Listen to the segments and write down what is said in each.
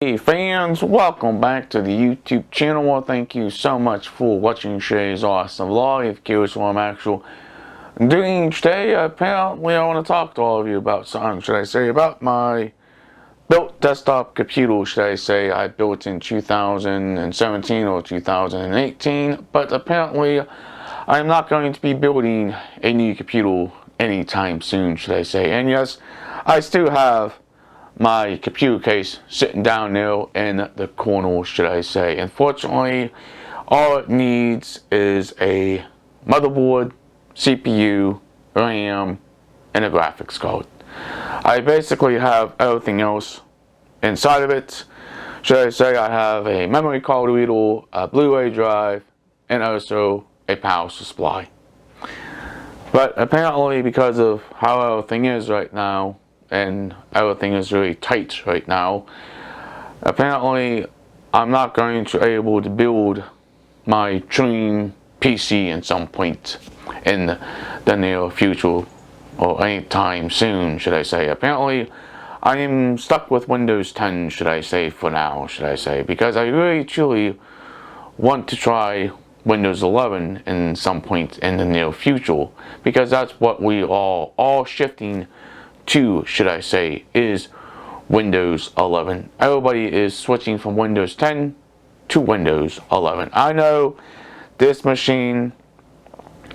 Hey fans, welcome back to the YouTube channel. Well, thank you so much for watching today's awesome vlog. If you're curious what I'm actually doing today, apparently I want to talk to all of you about something, about my built desktop computer, I built in 2017 or 2018, but apparently I'm not going to be building a new computer anytime soon, and yes, I still have my computer case sitting down there in the corner, Unfortunately, all it needs is a motherboard, CPU, RAM, and a graphics card. I basically have everything else inside of it. I have a memory card reader, a Blu-ray drive, and also a power supply. But apparently, because of how everything is right now, and everything is really tight right now, apparently I'm not going to be able to build my dream PC at some point in the near future or anytime soon, Apparently I am stuck with Windows 10, for now, because I really truly want to try Windows 11 in some point in the near future, because that's what we are all shifting to, is Windows 11. Everybody is switching from Windows 10 to Windows 11. I know this machine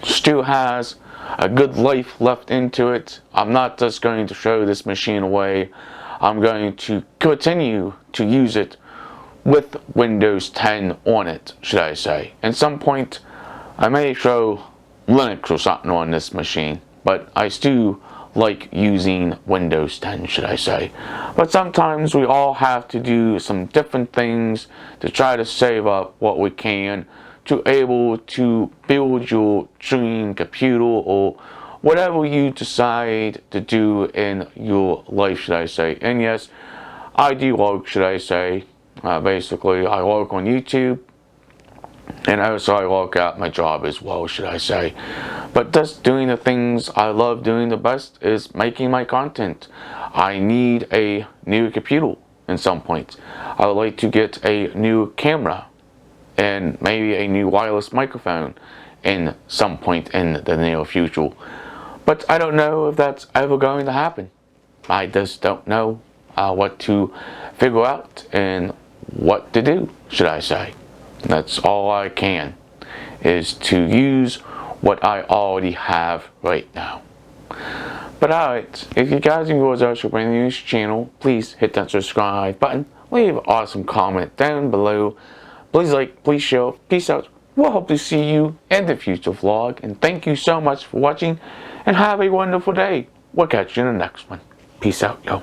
still has a good life left into it. I'm not just going to throw this machine away. I'm going to continue to use it with Windows 10 on it, At some point, I may throw Linux or something on this machine, but I still like using Windows 10, But sometimes we all have to do some different things to try to save up what we can to able to build your dream computer or whatever you decide to do in your life, And yes, I do work, basically I work on YouTube, and also I work at my job as well, But just doing the things I love doing the best is making my content. I need a new computer at some point. I would like to get a new camera and maybe a new wireless microphone in some point in the near future. But I don't know if that's ever going to happen. I just don't know what to figure out and what to do, That's all I can, is to use what I already have right now. But alright, if you guys enjoyed this news channel, please hit that subscribe button, leave an awesome comment down below. Please like, please share, peace out. We'll hope to see you in the future vlog, and thank you so much for watching, and have a wonderful day. We'll catch you in the next one. Peace out, yo.